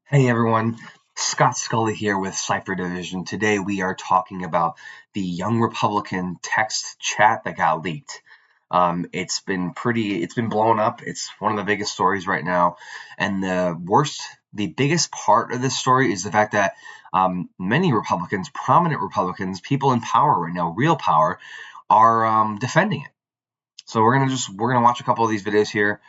Hey everyone, Scott Scully here with Cipher Division. Today we are talking about the Young Republican text chat that got leaked. It's been blowing up. It's one of the biggest stories right now. And the biggest part of this story is the fact that many Republicans, prominent Republicans, people in power right now, real power, are defending it. So we're gonna watch a couple of these videos here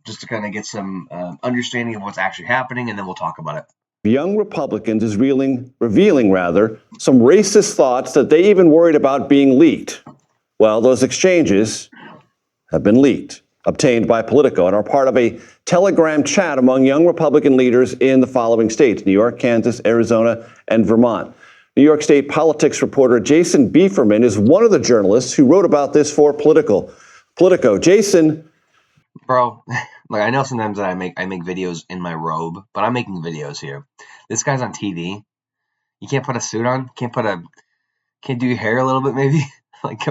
just to kind of get some understanding of what's actually happening, and then we'll talk about it. Young Republicans is revealing some racist thoughts that they even worried about being leaked. Well, those exchanges have been leaked, obtained by Politico, and are part of a Telegram chat among young Republican leaders in the following states: New York, Kansas, Arizona, and Vermont. New York State politics reporter Jason Bieferman is one of the journalists who wrote about this for Politico. Jason. Bro, like I know sometimes that I make videos in my robe, but I'm making videos here. This guy's on TV. You can't put a suit on. Can't do your hair a little bit maybe. Like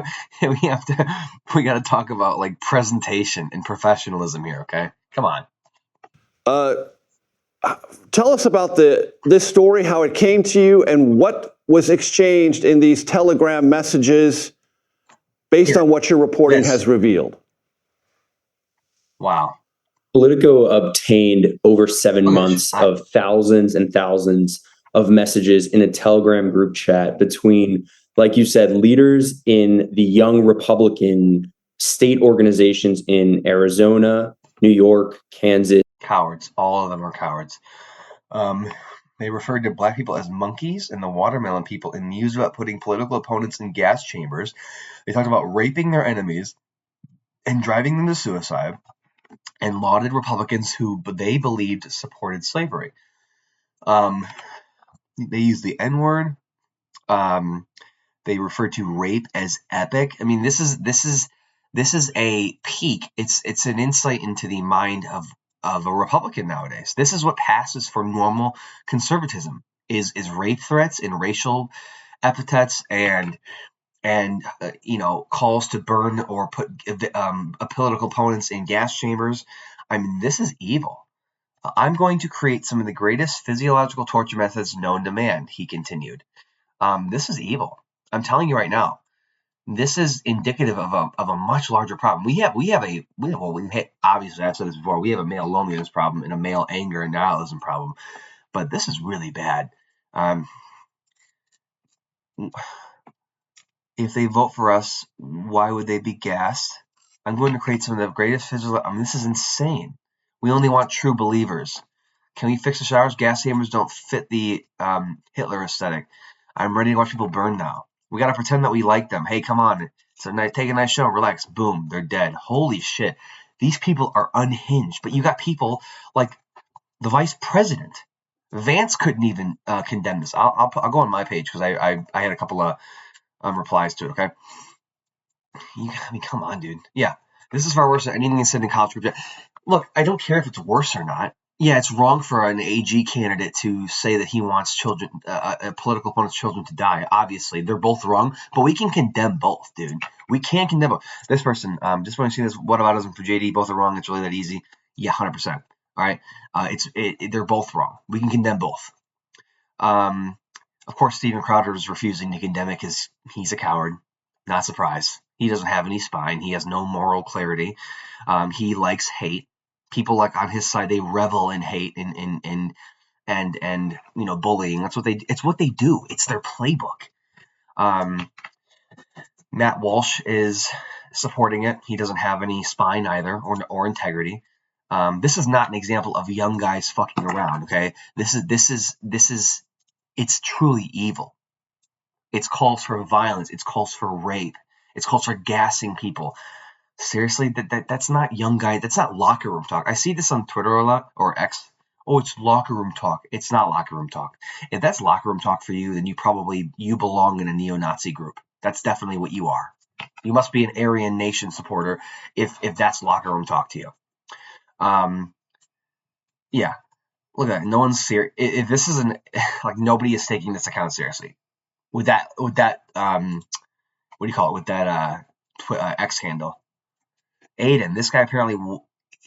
we got to talk about like presentation and professionalism here. Okay, come on. Tell us about this story, how it came to you, and what was exchanged in these Telegram messages based on what your reporting has revealed. Wow. Politico obtained over 7 months of thousands and thousands of messages in a Telegram group chat between, like you said, leaders in the young Republican state organizations in Arizona, New York, Kansas. Cowards. All of them are cowards. They referred to black people as monkeys and the watermelon people and mused about putting political opponents in gas chambers. They talked about raping their enemies and driving them to suicide, and lauded Republicans who they believed supported slavery. They used the N-word. They referred to rape as epic. I mean, this is a peek. It's an insight into the mind of a Republican nowadays. This is what passes for normal conservatism: is rape threats and racial epithets and calls to burn or put political opponents in gas chambers. I mean, this is evil. I'm going to create some of the greatest physiological torture methods known to man, he continued. This is evil. I'm telling you right now. This is indicative of a much larger problem. Obviously, I've said this before, we have a male loneliness problem and a male anger and nihilism problem, but this is really bad. If they vote for us, why would they be gassed? I'm going to create some of the greatest physical. I mean, this is insane. We only want true believers. Can we fix the showers? Gas chambers don't fit the Hitler aesthetic. I'm ready to watch people burn now. We got to pretend that we like them. Hey, come on. Take a nice show. Relax. Boom. They're dead. Holy shit. These people are unhinged. But you got people like the vice president. Vance couldn't even condemn this. I'll go on my page because I had a couple of replies to it. Okay. I mean, come on, dude. Yeah. This is far worse than anything that's said in college group. Look, I don't care if it's worse or not. Yeah, it's wrong for an AG candidate to say that he wants children, a political opponent's children to die. Obviously, they're both wrong, but we can condemn both, dude. We can condemn both. This person, just want to see this. Whataboutism for JD, both are wrong. It's really that easy. Yeah, 100%. All right, they're both wrong. We can condemn both. Of course, Steven Crowder is refusing to condemn it because he's a coward. Not surprised. He doesn't have any spine. He has no moral clarity. He likes hate. People like on his side, they revel in hate and bullying. It's what they do. It's their playbook. Matt Walsh is supporting it. He doesn't have any spine either or integrity. This is not an example of young guys fucking around. Okay, this is it's truly evil. It's calls for violence. It's calls for rape. It's calls for gassing people. Seriously, that's not young guy. That's not locker room talk. I see this on Twitter a lot, or X. Oh, it's locker room talk. It's not locker room talk. If that's locker room talk for you, then you belong in a neo-Nazi group. That's definitely what you are. You must be an Aryan Nation supporter if that's locker room talk to you. Yeah. Look at that. No one's serious. If this isn't like, nobody is taking this account seriously. With that what do you call it? With that X handle. Aiden, this guy apparently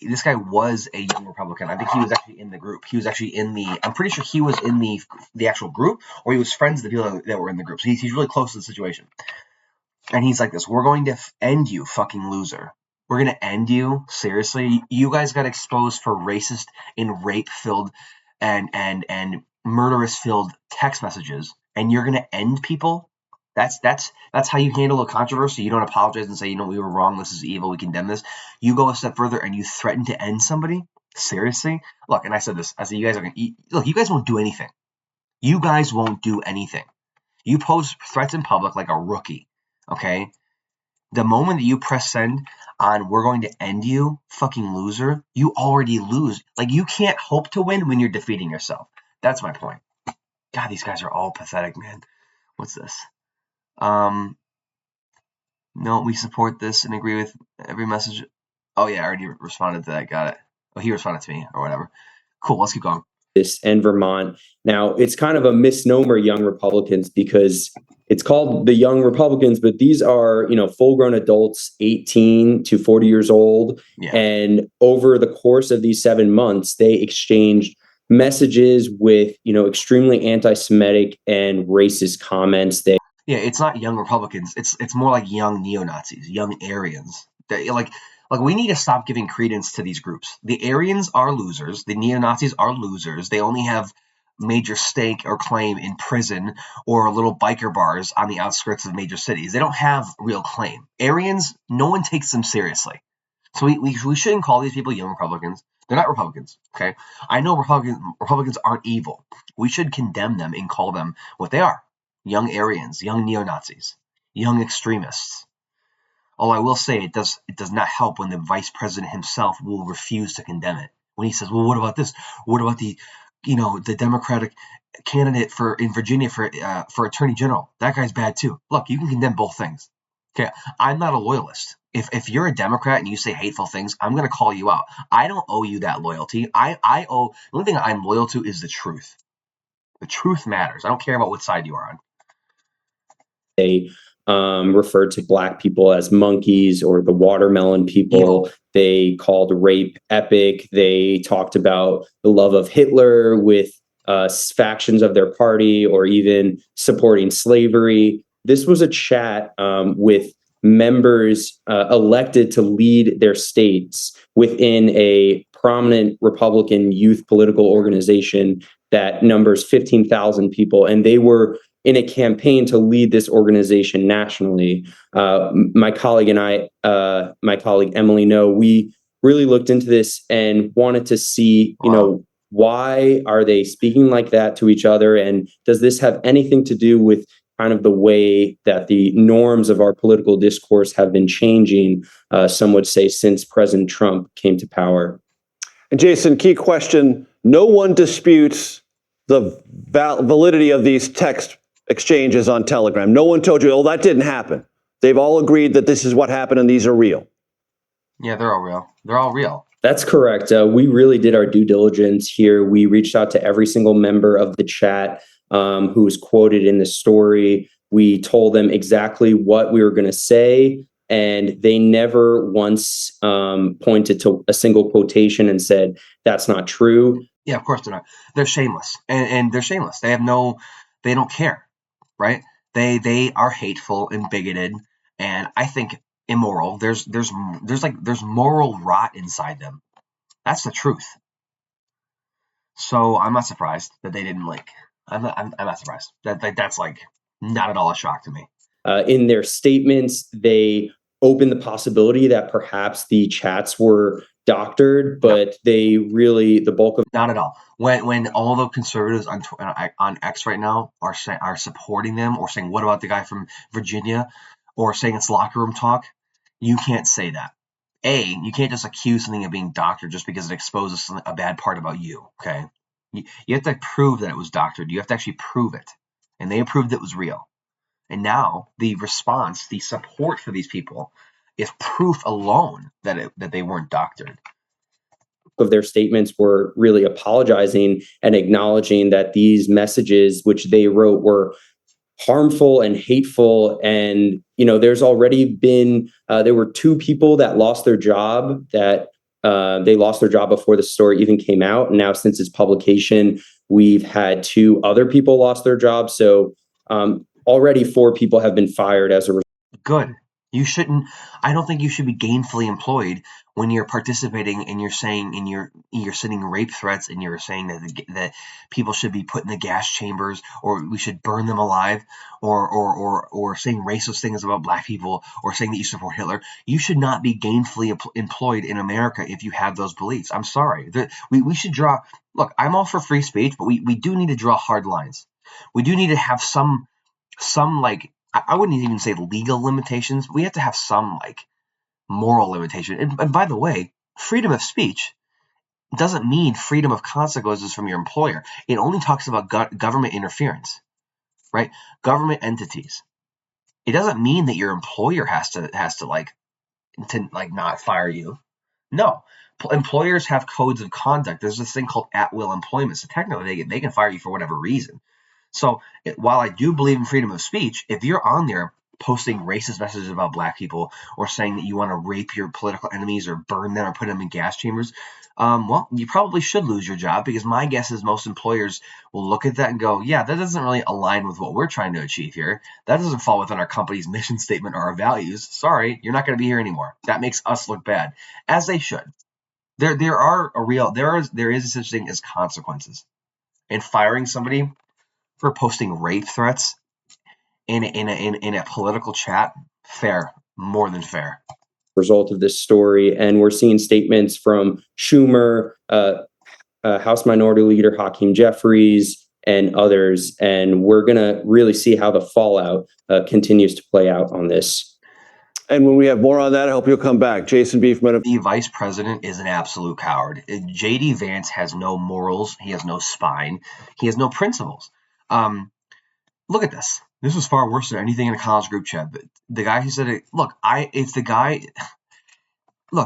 this guy was a young Republican. I think he was actually in the group. He was actually in the. I'm pretty sure he was in the actual group, or he was friends with the people that were in the group. So he's really close to the situation. And he's like this: "We're going to end you, fucking loser. We're going to end you. Seriously, you guys got exposed for racist and rape-filled and murderous-filled text messages, and you're going to end people." That's how you handle a controversy. You don't apologize and say, we were wrong. This is evil. We condemn this. You go a step further and you threaten to end somebody. Seriously, look. And I said this. I said, you guys are look. You guys won't do anything. You guys won't do anything. You pose threats in public like a rookie. Okay. The moment that you press send on "we're going to end you, fucking loser," you already lose. Like, you can't hope to win when you're defeating yourself. That's my point. God, these guys are all pathetic, man. What's this? No, we support this and agree with every message. Oh yeah, I already responded to that. Got it. Oh, he responded to me or whatever. Cool. Let's keep going. And Vermont. Now, it's kind of a misnomer, Young Republicans, because it's called the Young Republicans, but these are, full-grown adults, 18 to 40 years old. Yeah. And over the course of these 7 months, they exchanged messages with, extremely anti-Semitic and racist comments. Yeah, it's not young Republicans. It's more like young neo-Nazis, young Aryans. Like we need to stop giving credence to these groups. The Aryans are losers. The neo-Nazis are losers. They only have major stake or claim in prison or little biker bars on the outskirts of major cities. They don't have real claim. Aryans, no one takes them seriously. So we shouldn't call these people young Republicans. They're not Republicans, okay? I know Republicans aren't evil. We should condemn them and call them what they are. Young Aryans, young neo-Nazis, young extremists. Although I will say it does not help when the vice president himself will refuse to condemn it. When he says, well, what about this? What about the Democratic candidate in Virginia for attorney general? That guy's bad too. Look, you can condemn both things. Okay, I'm not a loyalist. If you're a Democrat and you say hateful things, I'm going to call you out. I don't owe you that loyalty. The only thing I'm loyal to is the truth. The truth matters. I don't care about what side you are on. They referred to Black people as monkeys or the watermelon people. Evil. They called rape epic. They talked about the love of Hitler with factions of their party, or even supporting slavery. This was a chat with members elected to lead their states within a prominent Republican youth political organization that numbers 15,000 people. And they were in a campaign to lead this organization nationally. My colleague and I, my colleague Emily, we really looked into this and wanted to see, why are they speaking like that to each other? And does this have anything to do with kind of the way that the norms of our political discourse have been changing, some would say, since President Trump came to power? And Jason, key question: no one disputes the validity of these text exchanges on Telegram. No one told you, oh, that didn't happen. They've all agreed that this is what happened and these are real. Yeah, they're all real. They're all real. That's correct. We really did our due diligence here. We reached out to every single member of the chat who was quoted in the story. We told them exactly what we were going to say, and they never once pointed to a single quotation and said, that's not true. Yeah, of course they're not. They're shameless. And they're shameless. They don't care, right? They are hateful and bigoted, and I think immoral. There's moral rot inside them. That's the truth. So I'm not surprised that they didn't I'm not surprised. That's like not at all a shock to me. In their statements, they opened the possibility that perhaps the chats were doctored, but they really, the bulk of... Not at all. When all the conservatives on X right now are supporting them, or saying, what about the guy from Virginia, or saying it's locker room talk, you can't say that. You can't just accuse something of being doctored just because it exposes a bad part about you, okay? You have to prove that it was doctored. You have to actually prove it. And they proved it was real. And now the response, the support for these people is proof alone that they weren't doctored. Of their statements were really apologizing and acknowledging that these messages which they wrote were harmful and hateful. And there's already been there were 2 people that lost their job that They lost their job before the story even came out. And now since its publication, we've had 2 other people lost their jobs. So already 4 people have been fired as a result. Good. You shouldn't. I don't think you should be gainfully employed when you're participating and you're saying and you're sending rape threats and you're saying that people should be put in the gas chambers or we should burn them alive or saying racist things about black people or saying that you support Hitler. You should not be gainfully employed in America if you have those beliefs. I'm sorry. We should draw. Look, I'm all for free speech, but we do need to draw hard lines. We do need to have some like. I wouldn't even say legal limitations. We have to have some like moral limitation. And by the way, freedom of speech doesn't mean freedom of consequences from your employer. It only talks about government interference, right? Government entities. It doesn't mean that your employer has to not fire you. No, employers have codes of conduct. There's this thing called at-will employment. So technically, they can fire you for whatever reason. So while I do believe in freedom of speech, if you're on there posting racist messages about black people or saying that you want to rape your political enemies or burn them or put them in gas chambers, well, you probably should lose your job because my guess is most employers will look at that and go, yeah, that doesn't really align with what we're trying to achieve here. That doesn't fall within our company's mission statement or our values. Sorry, you're not going to be here anymore. That makes us look bad, as they should. There is such thing as consequences. And firing somebody for posting rape threats in a political chat, fair, more than fair. Result of this story, and we're seeing statements from Schumer, House Minority Leader Hakeem Jeffries, and others, and we're going to really see how the fallout continues to play out on this. And when we have more on that, I hope you'll come back. Jason Beefman. The vice president is an absolute coward. J.D. Vance has no morals. He has no spine. He has no principles. Look at this. This is far worse than anything in a college group chat. But the guy who said it,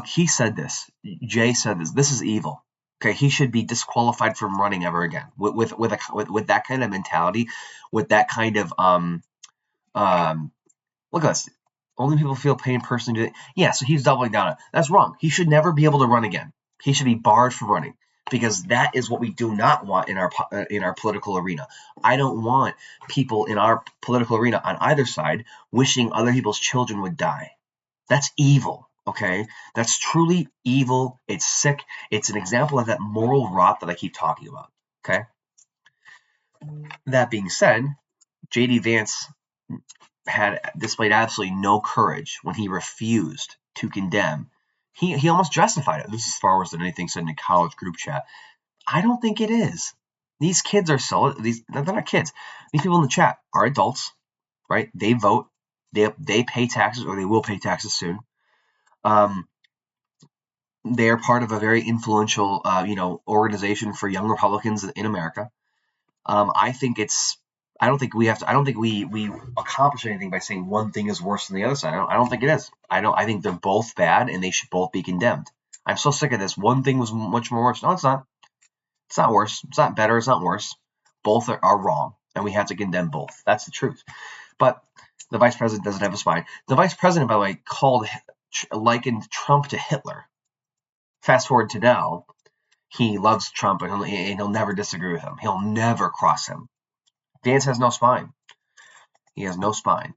he said this. Jay said this. This is evil. Okay, he should be disqualified from running ever again. With that kind of mentality, with that kind of look at this. Only people feel pain personally do it. Yeah, so he's doubling down on it. That's wrong. He should never be able to run again. He should be barred from running. Because that is what we do not want in our political arena. I don't want people in our political arena on either side wishing other people's children would die. That's evil, okay? That's truly evil. It's sick. It's an example of that moral rot that I keep talking about, okay? That being said, J.D. Vance had displayed absolutely no courage when he refused to condemn. He almost justified it. This is far worse than anything said in a college group chat. I don't think it is. These kids are they're not kids. These people in the chat are adults, right? They vote. They pay taxes, or they will pay taxes soon. They are part of a very influential, organization for young Republicans in America. I don't think we accomplish anything by saying one thing is worse than the other side. I don't think it is. I think they're both bad and they should both be condemned. I'm so sick of this. One thing was much more worse. No, it's not. It's not worse. It's not better. It's not worse. Both are wrong, and we have to condemn both. That's the truth. But the vice president doesn't have a spine. The vice president, by the way, likened Trump to Hitler. Fast forward to now, he loves Trump and he'll never disagree with him. He'll never cross him. Vance has no spine. He has no spine.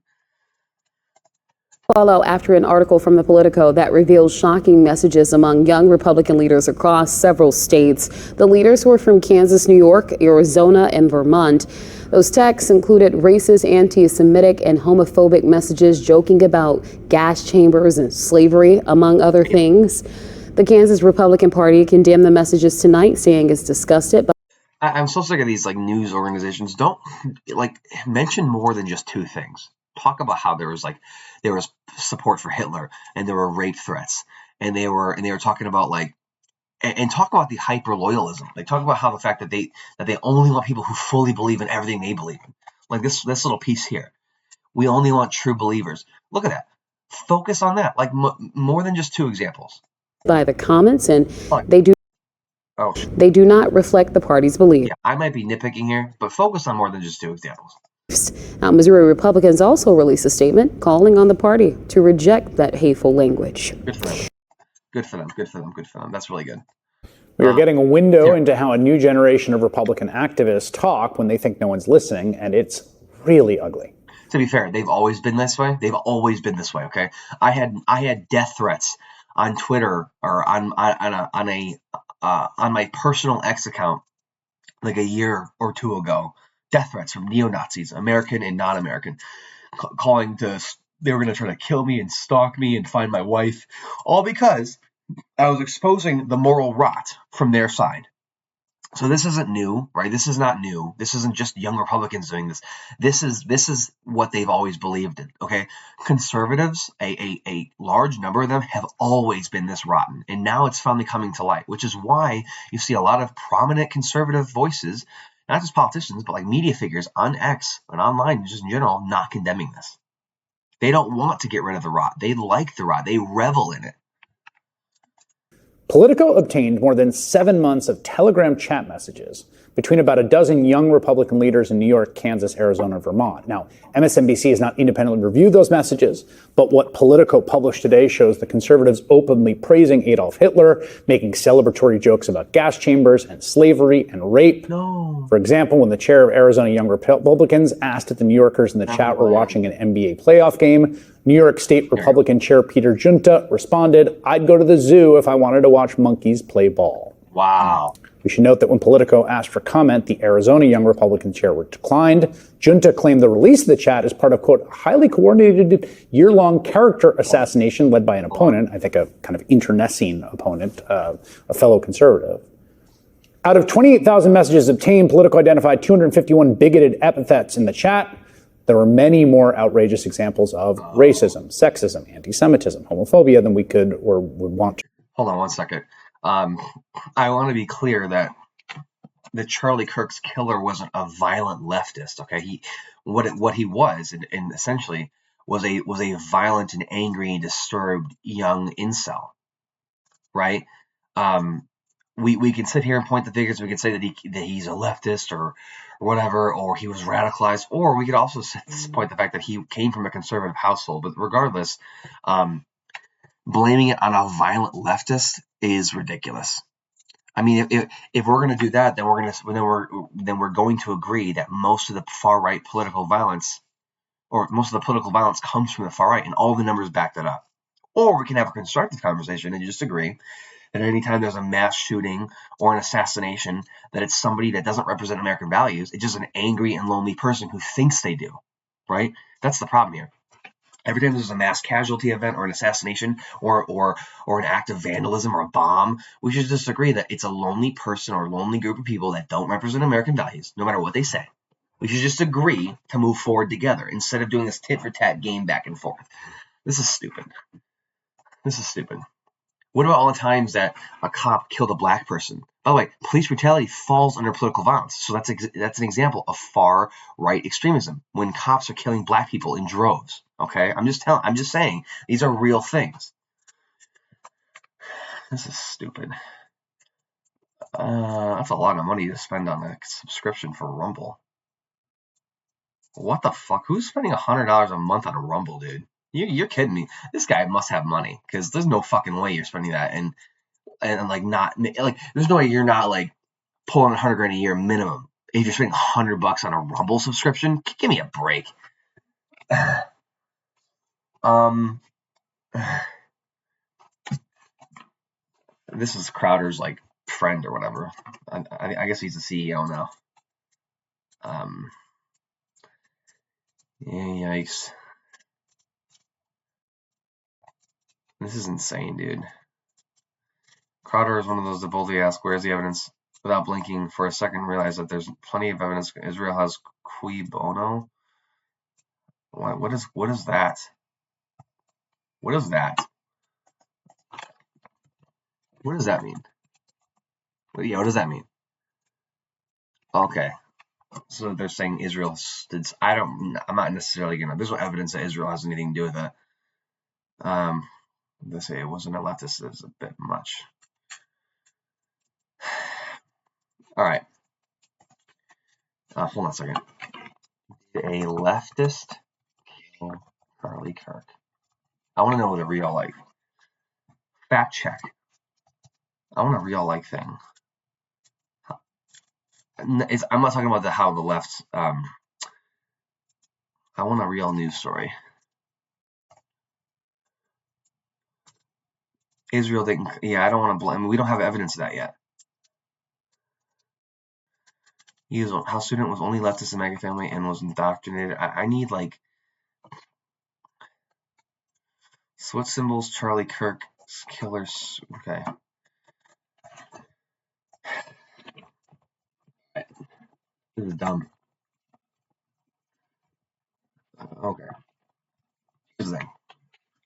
Follow after an article from the Politico that reveals shocking messages among young Republican leaders across several states. The leaders were from Kansas, New York, Arizona, and Vermont. Those texts included racist, anti-Semitic, and homophobic messages joking about gas chambers and slavery, among other things. The Kansas Republican Party condemned the messages tonight, saying it's disgusted. I'm so sick of these news organizations. Don't mention more than just two things. Talk about how there was support for Hitler and there were rape threats and they were talking about and talk about the hyper loyalism. They talk about how the fact that they only want people who fully believe in everything they believe in. Like this little piece here. We only want true believers. Look at that. Focus on that. More than just two examples. By the comments, and they do not reflect the party's belief. Yeah, I might be nitpicking here, but focus on more than just two examples. Missouri Republicans also released a statement calling on the party to reject that hateful language. Good for them. Good for them. Good for them. That's really good. We are getting a window into how a new generation of Republican activists talk when they think no one's listening, and it's really ugly. To be fair, they've always been this way. They've always been this way. Okay, I had death threats on Twitter or on my personal X account like a year or two ago. Death threats from neo-Nazis, American and non-American, calling to they were going to try to kill me and stalk me and find my wife, all because I was exposing the moral rot from their side. So this isn't new, right? This is not new. This isn't just young Republicans doing this. This is what they've always believed in. Okay, conservatives, a large number of them have always been this rotten, and now it's finally coming to light, which is why you see a lot of prominent conservative voices, not just politicians, but like media figures on X and online, just in general, not condemning this. They don't want to get rid of the rot. They like the rot. They revel in it. Politico obtained more than 7 months of Telegram chat messages between about a dozen young Republican leaders in New York, Kansas, Arizona, and Vermont. Now, MSNBC has not independently reviewed those messages, but what Politico published today shows the conservatives openly praising Adolf Hitler, making celebratory jokes about gas chambers and slavery and rape. No. For example, when the chair of Arizona Young Republicans asked if the New Yorkers in the chat were watching an NBA playoff game, New York State Republican Chair Peter Junta responded, "I'd go to the zoo if I wanted to watch monkeys play ball." Wow. We should note that when Politico asked for comment, the Arizona Young Republican chair declined. Junta claimed the release of the chat is part of, quote, highly coordinated year-long character assassination led by an opponent, I think a kind of internecine opponent, a fellow conservative. Out of 28,000 messages obtained, Politico identified 251 bigoted epithets in the chat. There were many more outrageous examples of racism, sexism, anti-Semitism, homophobia than we could or would want to. Hold on one second. I want to be clear that Charlie Kirk's killer wasn't a violent leftist. Okay, what he was, and essentially was a violent and angry and disturbed young incel. Right? We can sit here and point the fingers. We can say that he's a leftist or whatever, or he was radicalized, or we could also point the fact that he came from a conservative household. But regardless, blaming it on a violent leftist is ridiculous. I mean, if we're going to do that, then we're going to agree that most of the far right political violence, or most of the political violence, comes from the far right, and all the numbers back that up. Or we can have a constructive conversation and just agree that anytime there's a mass shooting or an assassination, that it's somebody that doesn't represent American values. It's just an angry and lonely person who thinks they do, right? That's the problem here. Every time there's a mass casualty event or an assassination or an act of vandalism or a bomb, we should just agree that it's a lonely person or a lonely group of people that don't represent American values, no matter what they say. We should just agree to move forward together instead of doing this tit-for-tat game back and forth. This is stupid. This is stupid. What about all the times that a cop killed a black person? By the way, police brutality falls under political violence. So that's an example of far right extremism when cops are killing black people in droves. Okay, I'm just saying these are real things. This is stupid. That's a lot of money to spend on a subscription for Rumble. What the fuck? Who's spending $100 a month on a Rumble, dude? You're kidding me. This guy must have money, because there's no fucking way you're spending that and like not like there's no way you're not like pulling $100,000 a year minimum if you're spending $100 on a Rumble subscription. Give me a break. This is Crowder's like friend or whatever. I guess he's the CEO now. Yikes. This is insane, dude. Crowder is one of those that boldly ask, where's the evidence? Without blinking for a second, realize that there's plenty of evidence Israel has cui bono. What is that? What is that? What does that mean? Yeah, what does that mean? Okay. So they're saying Israel did. I'm not necessarily gonna. There's no evidence that Israel has anything to do with it. They say it wasn't a leftist. It was a bit much. All right. Hold on a second. Did a leftist kill Charlie Kirk? I want to know what a real like Fact check. I want a real like thing. I'm not talking about how the left. I want a real news story. Israel didn't. Yeah, I don't want to blame. We don't have evidence of that yet. How student was only leftist in MAGA family and was indoctrinated. I need like switch symbols. Charlie Kirk killers. Okay. This is dumb. Okay. Here's the thing.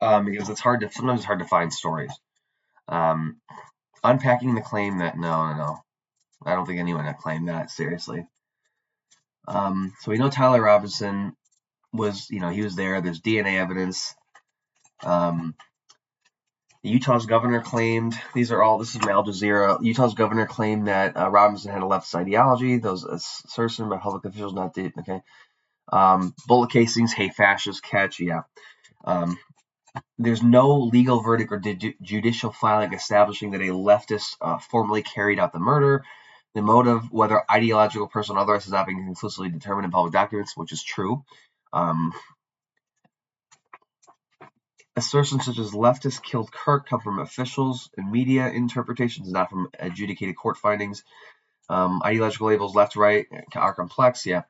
Because sometimes it's hard to find stories. Unpacking the claim that no, I don't think anyone had claimed that seriously. So we know Tyler Robinson was, he was there. There's DNA evidence. Utah's governor claimed, this is from Al Jazeera. Utah's governor claimed that Robinson had a leftist ideology. Those assertions by public officials not did. Okay. Bullet casings, hey, fascist catch. Yeah. There's no legal verdict or judicial filing establishing that a leftist formally carried out the murder. The motive, whether ideological, personal, or otherwise, has not been conclusively determined in public documents, which is true. Assertions such as leftist killed Kirk come from officials and media interpretations, not from adjudicated court findings. Ideological labels, left, right, are complex. Yeah.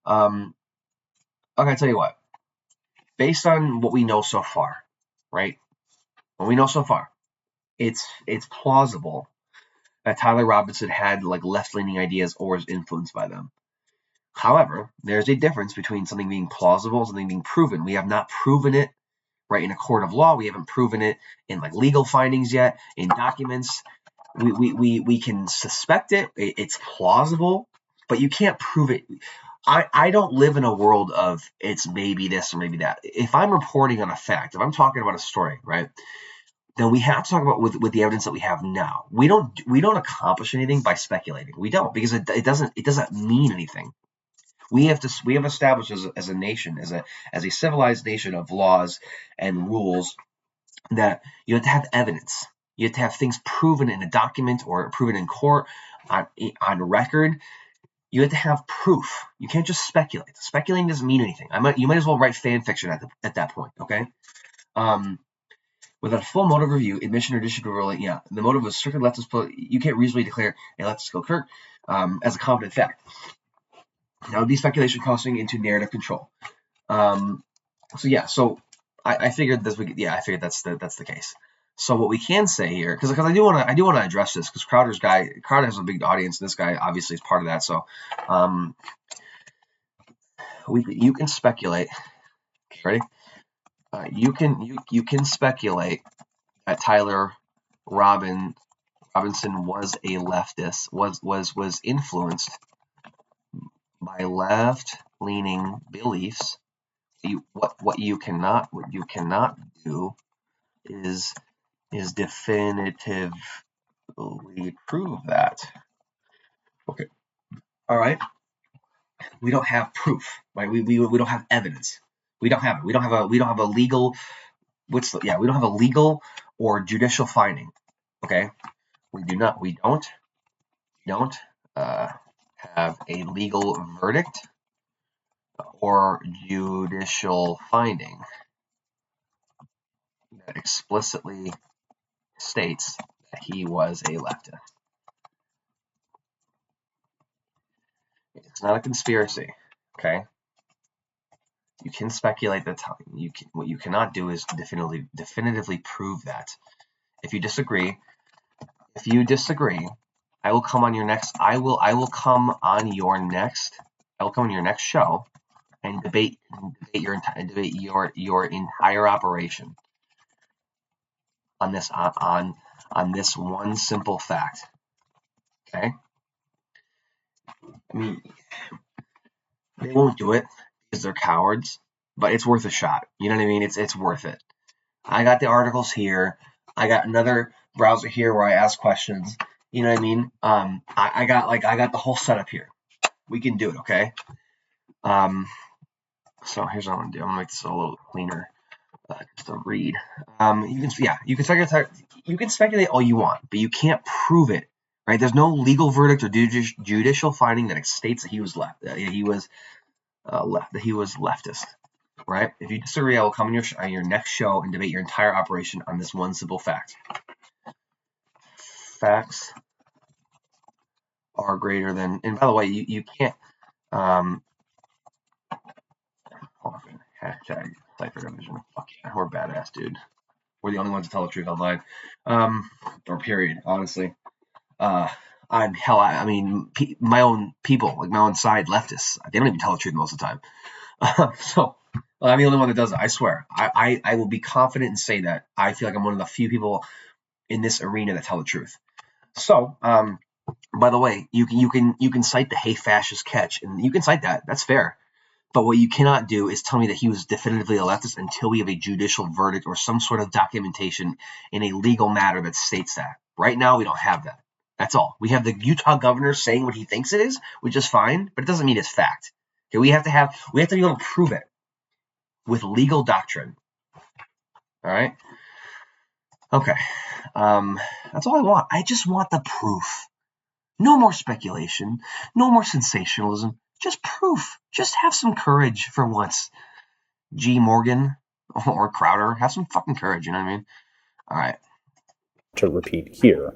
Okay, I'll tell you what. Based on what we know so far, right? What we know so far, it's plausible that Tyler Robinson had like left-leaning ideas or was influenced by them. However, there's a difference between something being plausible and something being proven. We have not proven it, right, in a court of law. We haven't proven it in like legal findings yet, in documents. We can suspect it. It's plausible, but you can't prove it. I don't live in a world of it's maybe this or maybe that. If I'm reporting on a fact, if I'm talking about a story, right, then we have to talk about with the evidence that we have now. We don't accomplish anything by speculating. We don't, because it doesn't mean anything. We have established as a nation, as a civilized nation of laws and rules, that you have to have evidence. You have to have things proven in a document or proven in court on record. You have to have proof. You can't just speculate. Speculating doesn't mean anything. You might as well write fan fiction at that point. Okay. Without a full motive review, admission or disregard ruling, yeah, the motive was strictly leftist. You can't reasonably declare a leftist killed Kirk as a competent fact. That would be speculation crossing into narrative control. So I figured this would. Yeah, I figured that's the case. So what we can say here, because I do want to address this, because Crowder has a big audience, and this guy obviously is part of that. So you can speculate. Okay, ready? You can speculate that Tyler Robinson was a leftist, was influenced by left-leaning beliefs. What you cannot do is definitively prove that. Okay. All right. We don't have proof, right? We don't have evidence. We don't have it. We don't have a legal. We don't have a legal or judicial finding. Okay. We don't have a legal verdict or judicial finding that explicitly states that he was a leftist. It's not a conspiracy, okay? You can speculate that. What you cannot do is definitively prove that. If you disagree, I will come on your next. I will come on your next show and debate your entire operation on this one simple fact. Okay. I mean, they won't do it because they're cowards, but it's worth a shot. You know what I mean? It's worth it. I got the articles here. I got another browser here where I ask questions. You know what I mean? I got the whole setup here. We can do it, okay? So here's what I'm gonna do. I'm gonna make this a little cleaner. just a read. You can speculate all you want, but you can't prove it, right? There's no legal verdict or judicial finding that states that he was leftist, right? If you disagree, I will come on your next show and debate your entire operation on this one simple fact. Facts are greater than, and by the way, you can't. Hashtag Cipher Division. Fuck yeah, we're badass, dude. We're the only ones to tell the truth online. Or period, honestly. I mean, my own people, like my own side leftists, they don't even tell the truth most of the time. So I'm the only one that does it. I swear. I will be confident and say that I feel like I'm one of the few people in this arena that tell the truth. So, by the way, you can cite the "Hey fascist" catch, and you can cite that. That's fair. But what you cannot do is tell me that he was definitively a leftist until we have a judicial verdict or some sort of documentation in a legal matter that states that. Right now, we don't have that. That's all. We have the Utah governor saying what he thinks it is, which is fine, but it doesn't mean it's fact. Okay, we have to be able to prove it with legal doctrine. All right. Okay. That's all I want. I just want the proof. No more speculation. No more sensationalism. Just proof. Just have some courage for once. G. Morgan or Crowder, have some fucking courage, you know what I mean? All right. To repeat here.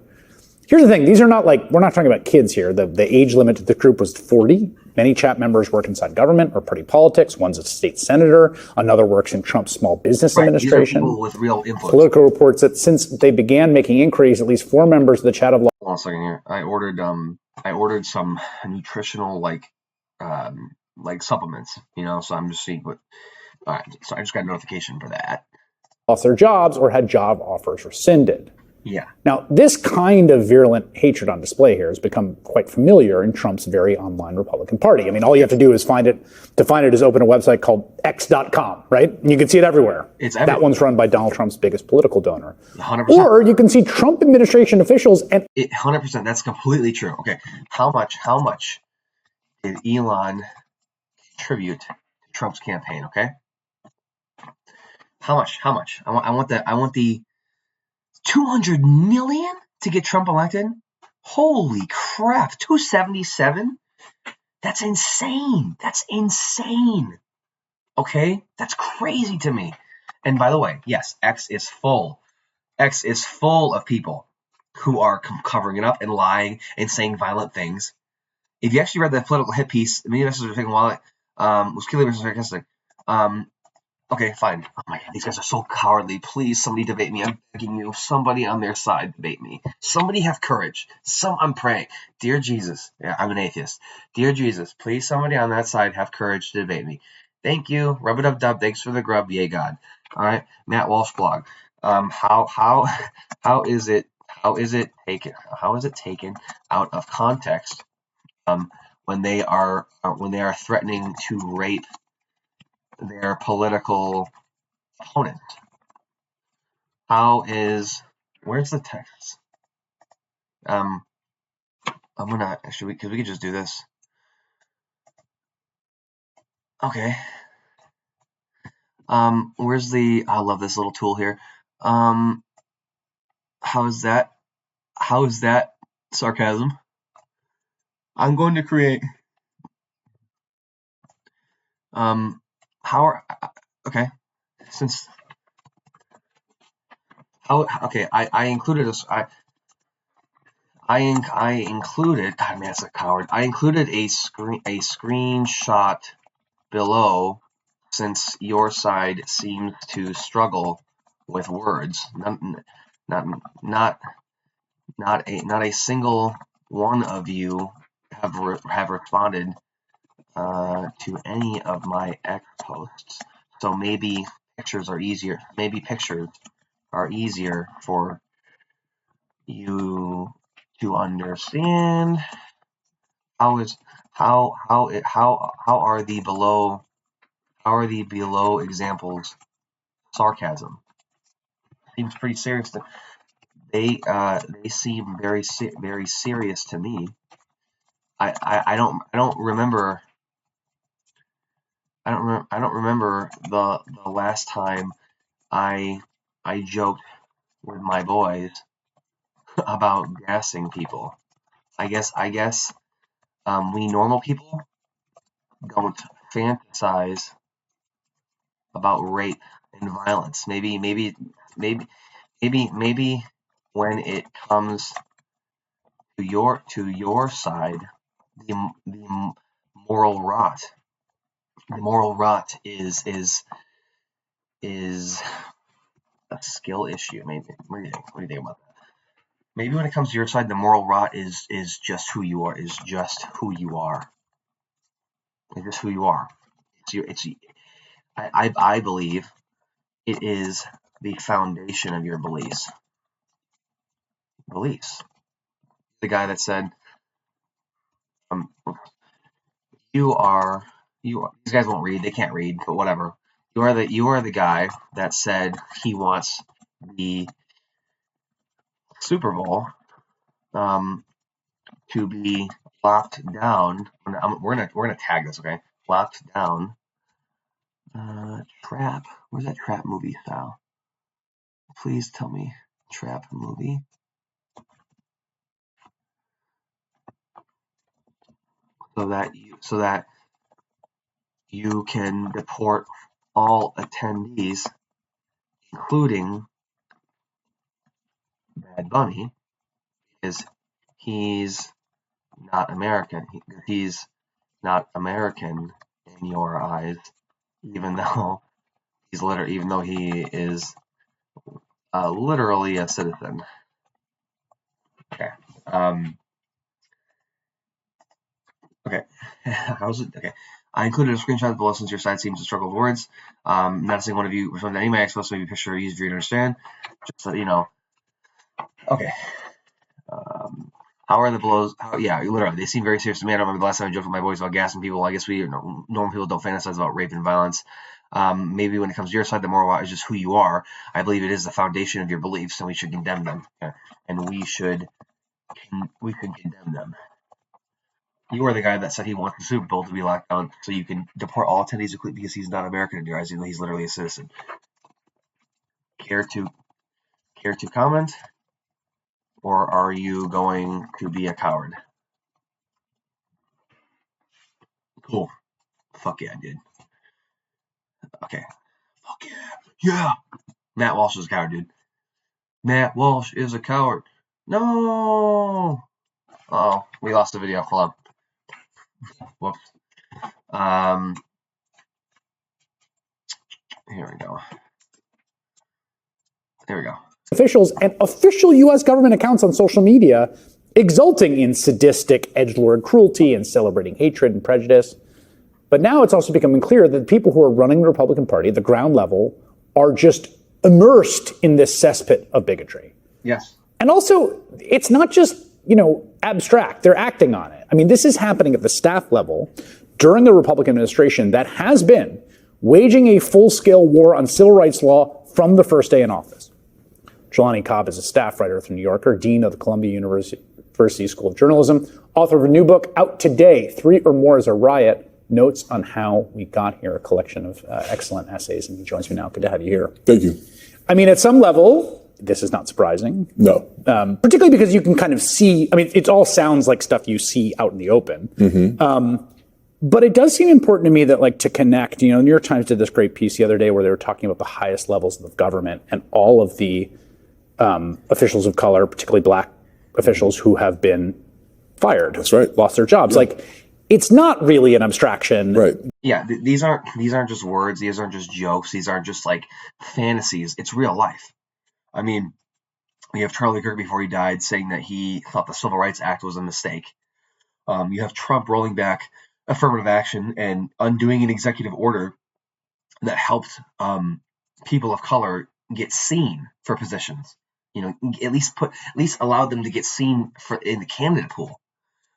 Here's the thing. These are not like, we're not talking about kids here. The age limit to the group was 40. Many chat members work inside government or party politics. One's a state senator. Another works in Trump's small business administration. These are people with real influence. Politico reports that since they began making inquiries, at least 4 members of the chat have lost. Hold on a second here. I ordered some nutritional like supplements, so I'm just seeing what. All right, so I just got a notification for that. Lost their jobs or had job offers rescinded. Yeah. Now, this kind of virulent hatred on display here has become quite familiar in Trump's very online Republican Party. I mean, all you have to do is find it is open a website called x.com, right? And you can see it everywhere. It's everywhere. That one's run by Donald Trump's biggest political donor. 100%. Or you can see Trump administration officials and 100%. That's completely true. Okay. How much did Elon contribute to Trump's campaign? Okay. How much? I want the 200 million to get Trump elected. Holy crap! 277. That's insane. Okay, that's crazy to me. And by the way, yes, X is full. X is full of people who are covering it up and lying and saying violent things. If you actually read the political hit piece, many messages are taking a while. Was Keely versus sarcastic? Okay, fine. Oh my god, these guys are so cowardly. Please, somebody debate me. I'm begging you. Somebody on their side debate me. Somebody have courage. I'm praying. Dear Jesus. Yeah, I'm an atheist. Dear Jesus, please, somebody on that side have courage to debate me. Thank you. Rub-a-dub-dub. Thanks for the grub. Yay, God. All right. Matt Walsh blog. How is it taken out of context when they are threatening to rape their political opponent? Where's the text? Because we could just do this. Okay. I love this little tool here. How is that sarcasm? I'm going to create, okay, since, I included this, I included, God man, it's a coward. I included a screenshot below, since your side seems to struggle with words. Not a single one of you have responded to any of my X posts. So maybe pictures are easier. Maybe pictures are easier for you to understand. How are the below examples sarcasm? Seems pretty serious. They seem very serious to me. I don't remember the last time I joked with my boys about gassing people. I guess we normal people don't fantasize about rape and violence. Maybe when it comes to your side, the moral rot. The moral rot is a skill issue. Maybe what do you think about that? Maybe when it comes to your side, the moral rot is just who you are. Is just who you are. It's just who you are. I believe it is the foundation of your beliefs. The guy that said, these guys won't read, they can't read, but whatever. You are the guy that said he wants the Super Bowl to be locked down. We're gonna tag this, okay? Locked down. Trap. Where's that Trap movie style? Please tell me Trap movie. So that you can deport all attendees, including Bad Bunny, because he's not American. He's not American in your eyes, even though he is literally a citizen. Okay. Okay. How's it? Okay. I included a screenshot below since your side seems to struggle with words. Not a single one of you responded to any of my exposed, so maybe picture easy for you to understand. Just so you know. Okay. How are the blows? Yeah, literally, they seem very serious to me. I don't remember the last time I joked with my boys about gassing people. I guess normal people don't fantasize about rape and violence. Maybe when it comes to your side, the moral is just who you are. I believe it is the foundation of your beliefs, and we should condemn them. And we should condemn them. You are the guy that said he wants the Super Bowl to be locked down so you can deport all attendees because he's not American in your eyes, even though he's literally a citizen. Care to comment? Or are you going to be a coward? Cool. Fuck yeah, dude. Okay. Fuck yeah. Yeah. Matt Walsh is a coward, dude. Matt Walsh is a coward. No. Uh-oh. We lost the video. Hold on. Whoops. Here we go. There we go. Officials and official U.S. government accounts on social media exulting in sadistic edgelord cruelty and celebrating hatred and prejudice. But now it's also becoming clear that the people who are running the Republican Party at the ground level are just immersed in this cesspit of bigotry. Yes. And also, it's not just, abstract. They're acting on it. I mean, this is happening at the staff level during the Republican administration that has been waging a full-scale war on civil rights law from the first day in office. Jelani Cobb is a staff writer at the New Yorker, dean of the Columbia University School of Journalism, author of a new book out today, 3 or More is a Riot, Notes on How We Got Here, a collection of excellent essays, and he joins me now. Good to have you here. Thank you. I mean, at some level, this is not surprising. No. Particularly because you can kind of see, it all sounds like stuff you see out in the open. Mm-hmm. But it does seem important to me that, to connect, New York Times did this great piece the other day where they were talking about the highest levels of government and all of the officials of color, particularly black officials who have been fired. That's right. Lost their jobs. Yeah. It's not really an abstraction. Right. Yeah, these aren't just words. These aren't just jokes. These aren't just fantasies. It's real life. I mean, we have Charlie Kirk before he died saying that he thought the Civil Rights Act was a mistake. You have Trump rolling back affirmative action and undoing an executive order that helped people of color get seen for positions. At least allowed them to get seen in the candidate pool.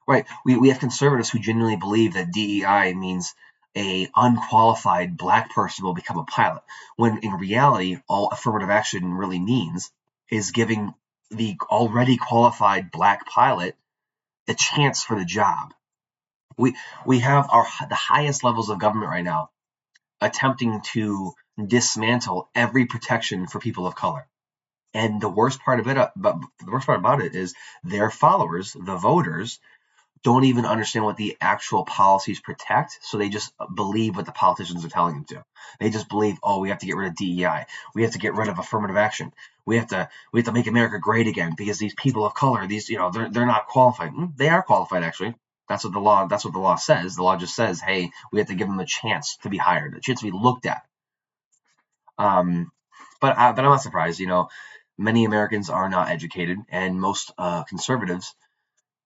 Right. We have conservatives who genuinely believe that DEI means a unqualified black person will become a pilot, when in reality, all affirmative action really means is giving the already qualified black pilot a chance for the job. We have the highest levels of government right now attempting to dismantle every protection for people of color. And the worst part about it is their followers, the voters, don't even understand what the actual policies protect, so they just believe what the politicians are telling them to. They just believe, oh, we have to get rid of DEI, we have to get rid of affirmative action, we have to make America great again because these people of color, they're not qualified. They are qualified, actually. That's what the law says. The law just says, hey, we have to give them a chance to be hired, a chance to be looked at. But I'm not surprised. Many Americans are not educated, and most conservatives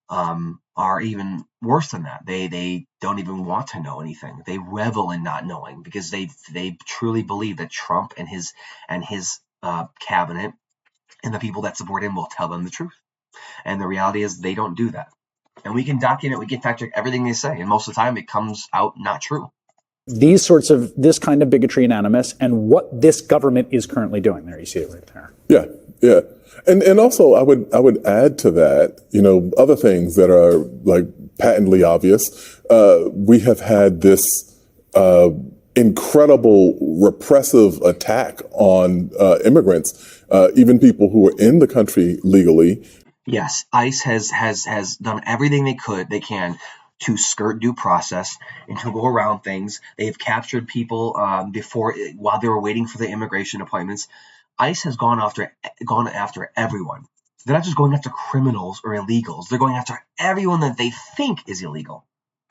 are even worse than that. They don't even want to know anything. They revel in not knowing because they truly believe that Trump and his cabinet and the people that support him will tell them the truth. And the reality is they don't do that. And we can document, we can fact check everything they say, and most of the time it comes out not true. This kind of bigotry and animus, and what this government is currently doing. There, you see it right there. Yeah. And also I would add to that, other things that are like patently obvious. We have had this incredible repressive attack on immigrants, even people who are in the country legally. Yes, ICE has done everything they can to skirt due process and to go around things. They've captured people while they were waiting for the immigration appointments. ICE has gone after everyone. They're not just going after criminals or illegals. They're going after everyone that they think is illegal.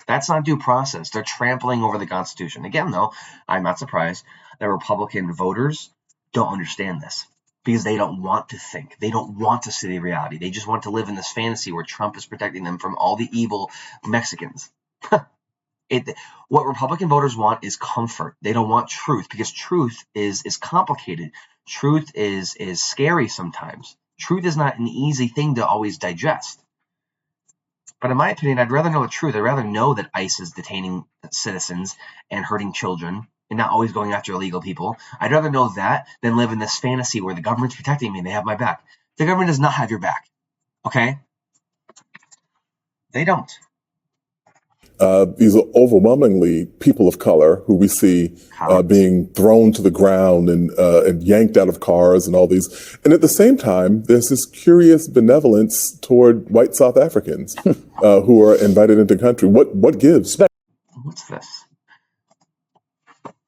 That's not due process. They're trampling over the Constitution. Again, though, I'm not surprised that Republican voters don't understand this because they don't want to think. They don't want to see the reality. They just want to live in this fantasy where Trump is protecting them from all the evil Mexicans. What Republican voters want is comfort. They don't want truth because truth is complicated. Truth is scary sometimes. Truth is not an easy thing to always digest. But in my opinion, I'd rather know the truth. I'd rather know that ICE is detaining citizens and hurting children and not always going after illegal people. I'd rather know that than live in this fantasy where the government's protecting me and they have my back. The government does not have your back. Okay? They don't. These are overwhelmingly people of color who we see being thrown to the ground and yanked out of cars and all these. And at the same time, there's this curious benevolence toward white South Africans who are invited into the country. What gives? What's this?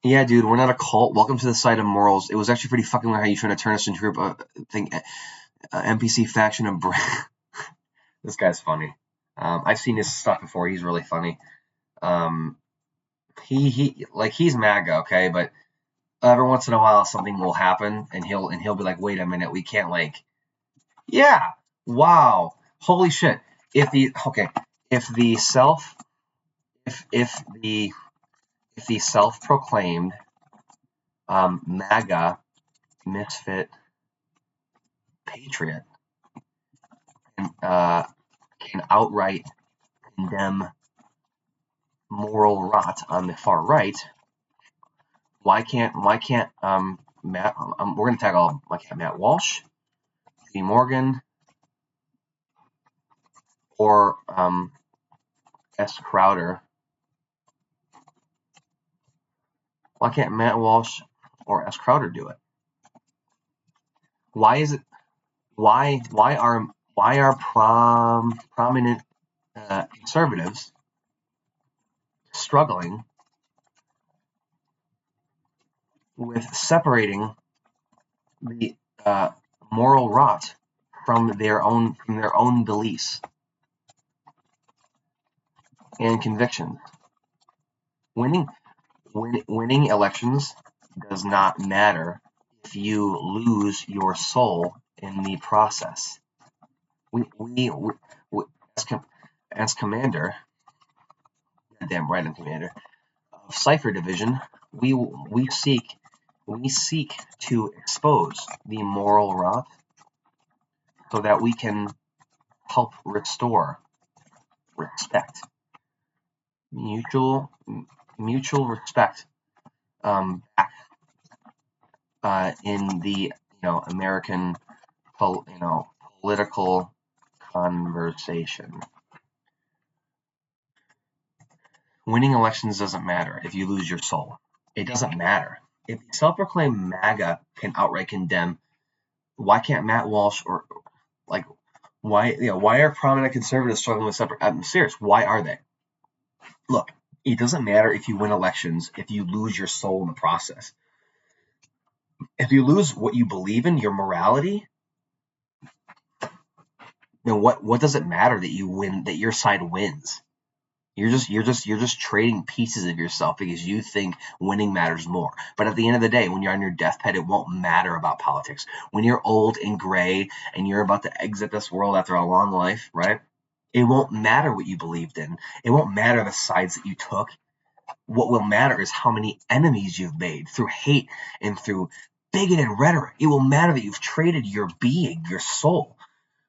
Yeah, dude, we're not a cult. Welcome to the side of morals. It was actually pretty fucking weird how you trying to turn us into a NPC faction of This guy's funny. I've seen his stuff before. He's really funny. He's MAGA, okay, but every once in a while something will happen and he'll be like, wait a minute, we can't holy shit. If the self-proclaimed MAGA misfit patriot can outright condemn moral rot on the far right, why can't Matt? We're gonna tackle Matt Walsh, P. Morgan, or S. Crowder. Why can't Matt Walsh or S. Crowder do it? Why is it? Why are prominent conservatives struggling with separating the moral rot from their own beliefs and convictions? Winning elections does not matter if you lose your soul in the process. We as commander, damn right I'm commander of Cipher Division, we seek to expose the moral rot so that we can help restore respect, mutual respect back in the American political conversation. Winning elections doesn't matter if you lose your soul. It doesn't matter. if self-proclaimed MAGA can outright condemn, why can't Matt Walsh or like why are prominent conservatives struggling with separate? I'm serious. Why are they? Look, it doesn't matter if you win elections if you lose your soul in the process. If you lose what you believe in, your morality, then what does it matter that you win, that your side wins? You're just trading pieces of yourself because you think winning matters more. But at the end of the day, when you're on your deathbed, it won't matter about politics. When you're old and gray and you're about to exit this world after a long life, right? It won't matter what you believed in. It won't matter the sides that you took. What will matter is how many enemies you've made through hate and through bigoted rhetoric. It will matter that you've traded your being, your soul,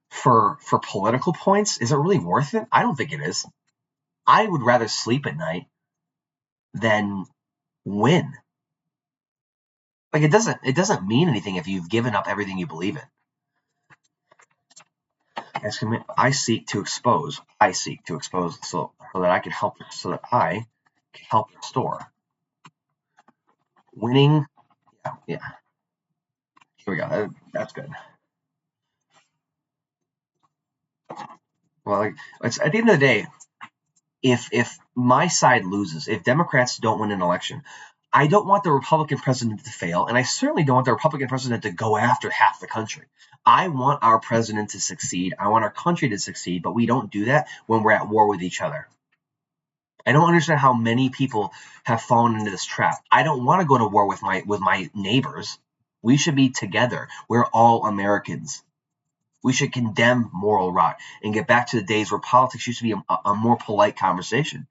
for political points. Is it really worth it? I don't think it is. I would rather sleep at night than win. Like it doesn't mean anything if you've given up everything you believe in. I seek to expose so that I can help, so that I can help restore. Winning, yeah. Here we go. That's good. Well, it's at the end of the day, if my side loses, if Democrats don't win an election, I don't want the Republican president to fail, and I certainly don't want the Republican president to go after half the country. I want our president to succeed. I want our country to succeed, but we don't do that when we're at war with each other. I don't understand how many people have fallen into this trap. I don't want to go to war with my neighbors. We should be together. We're all Americans. We should condemn moral rot and get back to the days where politics used to be a more polite conversation.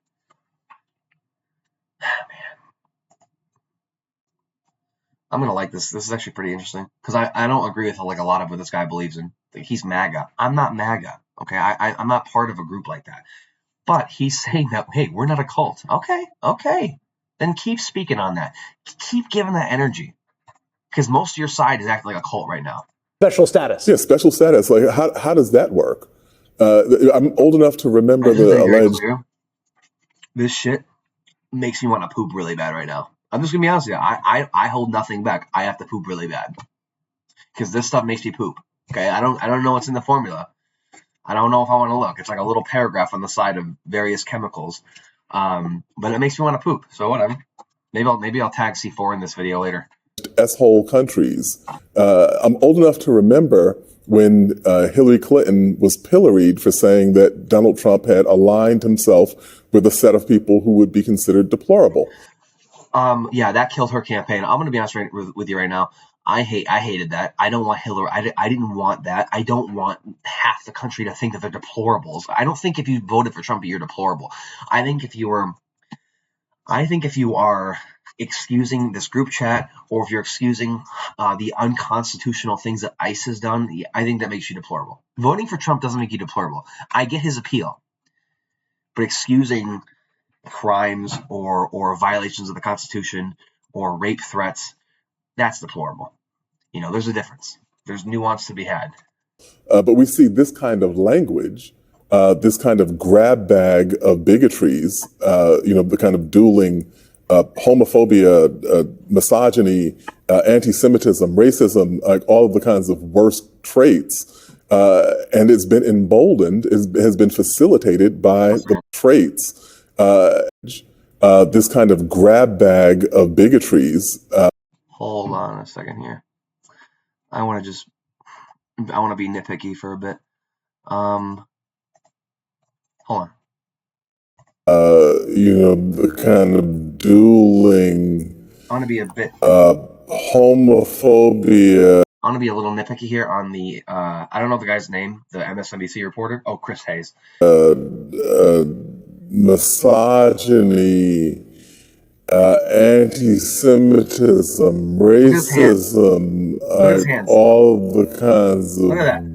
I'm gonna like this. This is actually pretty interesting because I don't agree with like a lot of what this guy believes in. Like, he's MAGA. I'm not MAGA. Okay, I'm not part of a group like that. But he's saying that, hey, we're not a cult. Okay. Then keep speaking on that. Keep giving that energy, because most of your side is acting like a cult right now. Special status. Yeah, special status. Like, how does that work? I'm old enough to remember the alleged. This shit makes me want to poop really bad right now. I'm just gonna be honest with you. I hold nothing back. I have to poop really bad because this stuff makes me poop. Okay, I don't know what's in the formula. I don't know if I want to look. It's like a little paragraph on the side of various chemicals, but it makes me want to poop. So whatever. Maybe I'll tag C4 in this video later. S-hole countries. I'm old enough to remember when Hillary Clinton was pilloried for saying that Donald Trump had aligned himself with a set of people who would be considered deplorable. Yeah, that killed her campaign. I'm going to be honest with you right now. I hated that. I don't want Hillary. I didn't want that. I don't want half the country to think that they're deplorables. I don't think if you voted for Trump, you're deplorable. I think if you are excusing this group chat, or if you're excusing the unconstitutional things that ICE has done, I think that makes you deplorable. Voting for Trump doesn't make you deplorable. I get his appeal, but excusing crimes or violations of the Constitution or rape threats, that's deplorable. There's a difference. There's nuance to be had. But we see this kind of language, this kind of grab bag of bigotries, the kind of dueling homophobia, misogyny, anti-Semitism, racism, like all of the kinds of worst traits. And it's been emboldened, has been facilitated by the traits. This kind of grab bag of bigotries. Hold on a second here. I want to be nitpicky for a bit. Hold on. The kind of dueling. I want to be a bit. Homophobia. I want to be a little nitpicky here on the. I don't know the guy's name, the MSNBC reporter. Oh, Chris Hayes. Misogyny. Anti-Semitism, racism, all the kinds of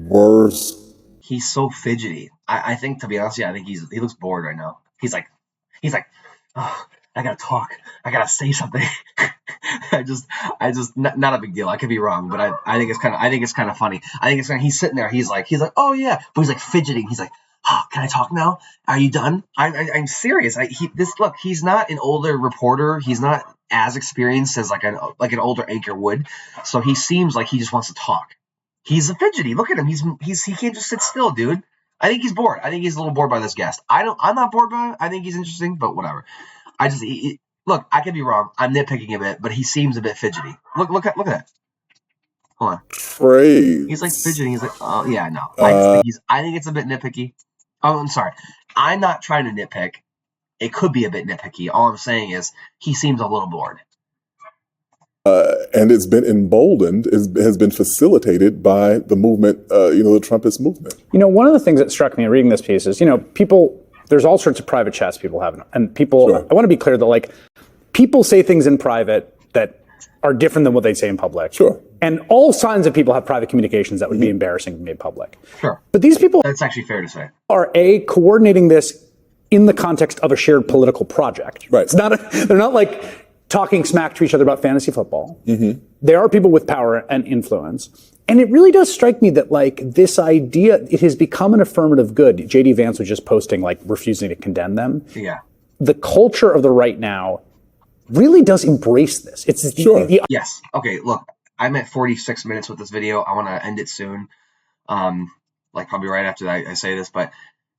worst. He's so fidgety. I think, to be honest, I think he looks bored right now. He's like, oh, I gotta talk. I gotta say something. I just not a big deal. I could be wrong, but I think it's kind of funny. I think it's he's sitting there. He's like, oh yeah, but he's like fidgeting. He's like, Can I talk now? Are you done? I'm serious. He's not an older reporter. He's not as experienced as like an older anchor would. So he seems like he just wants to talk. He's a fidgety. Look at him. He can't just sit still, dude. I think he's bored. I think he's a little bored by this guest. I'm not bored by him. I think he's interesting, but whatever. Look. I could be wrong. I'm nitpicking a bit, but he seems a bit fidgety. Look at that. Hold on. Praise. He's like fidgeting. He's like, oh yeah, no. I think it's a bit nitpicky. Oh, I'm sorry. I'm not trying to nitpick. It could be a bit nitpicky. All I'm saying is he seems a little bored. And it's been emboldened, has been facilitated by the movement, the Trumpist movement. One of the things that struck me in reading this piece is, there's all sorts of private chats people have. And people, sure. I want to be clear that, people say things in private that are different than what they say in public. Sure. And all signs of people have private communications that would be embarrassing to be made public. Sure. But these people... That's actually fair to say. ...are, coordinating this in the context of a shared political project. Right. They're not, talking smack to each other about fantasy football. Mm-hmm. They are people with power and influence. And it really does strike me that, this idea, it has become an affirmative good. J.D. Vance was just posting, refusing to condemn them. Yeah. The culture of the right now really does embrace this. It's sure. Yes. Okay, look, I'm at 46 minutes with this video. I want to end it soon. Probably right after I say this, but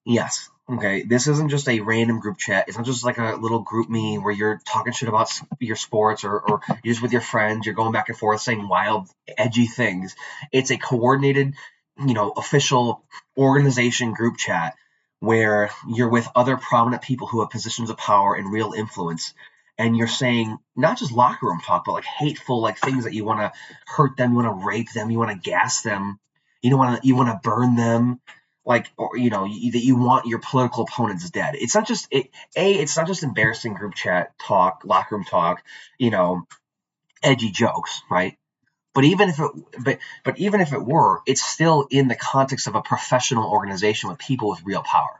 yes. Okay, this isn't just a random group chat. It's not just like a little group me where you're talking shit about your sports or you're just with your friends. You're going back and forth saying wild, edgy things. It's a coordinated, official organization group chat where you're with other prominent people who have positions of power and real influence. And you're saying not just locker room talk, but hateful, things that you want to hurt them, you want to rape them, you want to gas them, you want to burn them. That you want your political opponents dead. It's not just it's not just embarrassing group chat talk, locker room talk, edgy jokes, right? But even if it were, it's still in the context of a professional organization with people with real power.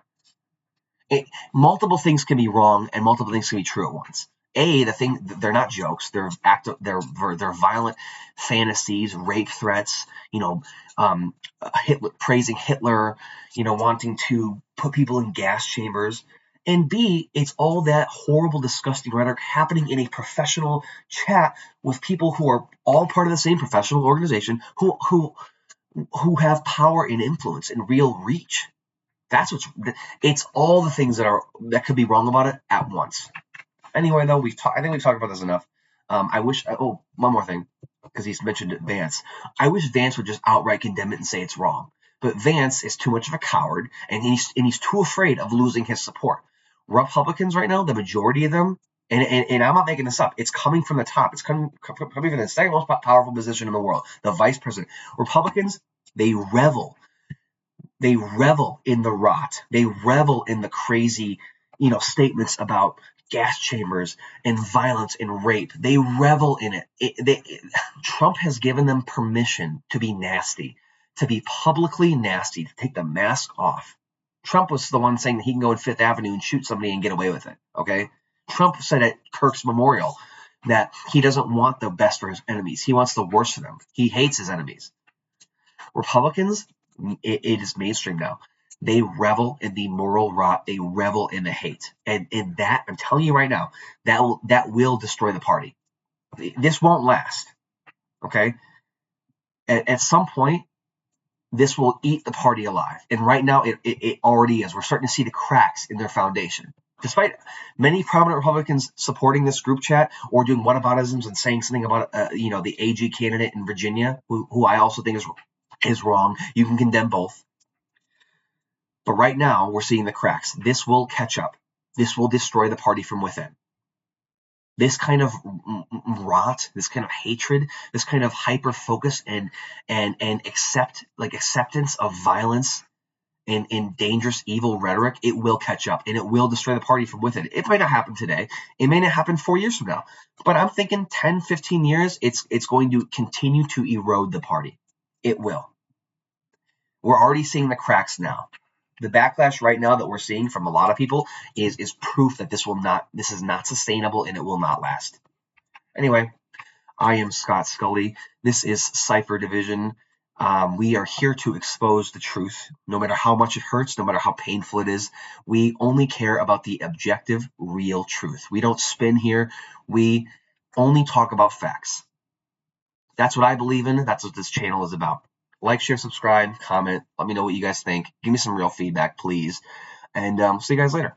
Multiple things can be wrong and multiple things can be true at once. They're not jokes. They're violent fantasies, rape threats. Praising Hitler. Wanting to put people in gas chambers. And B, it's all that horrible, disgusting rhetoric happening in a professional chat with people who are all part of the same professional organization who have power and influence and real reach. It's all the things that could be wrong about it at once. Anyway, though, I think we've talked about this enough. One more thing, because he's mentioned Vance. I wish Vance would just outright condemn it and say it's wrong. But Vance is too much of a coward, and he's too afraid of losing his support. Republicans right now, the majority of them, and I'm not making this up, it's coming from the top. It's coming from the second most powerful position in the world, the vice president. Republicans, they revel in the rot. They revel in the crazy, statements about gas chambers and violence and rape. They revel in it. Trump has given them permission to be nasty, to be publicly nasty, to take the mask off. Trump was the one saying that he can go in Fifth Avenue and shoot somebody and get away with it. Okay? Trump said at Kirk's memorial that he doesn't want the best for his enemies. He wants the worst for them. He hates his enemies. Republicans, it is mainstream now. They revel in the moral rot. They revel in the hate. And that, I'm telling you right now, that will destroy the party. This won't last. Okay? At some point, this will eat the party alive. And right now, it already is. We're starting to see the cracks in their foundation. Despite many prominent Republicans supporting this group chat or doing whataboutisms and saying something about, the AG candidate in Virginia, who I also think is wrong. You can condemn both. But right now, we're seeing the cracks. This will catch up. This will destroy the party from within. This kind of rot, this kind of hatred, this kind of hyper focus and acceptance of violence and dangerous, evil rhetoric, it will catch up and it will destroy the party from within. It might not happen today. It may not happen 4 years from now. But I'm thinking 10, 15 years, it's going to continue to erode the party. It will. We're already seeing the cracks now. The backlash right now that we're seeing from a lot of people is proof that this is not sustainable and it will not last. Anyway, I am Scott Scully. This is Cipher Division. We are here to expose the truth, no matter how much it hurts, no matter how painful it is. We only care about the objective, real truth. We don't spin here. We only talk about facts. That's what I believe in. That's what this channel is about. Like, share, subscribe, comment. Let me know what you guys think. Give me some real feedback, please. And see you guys later.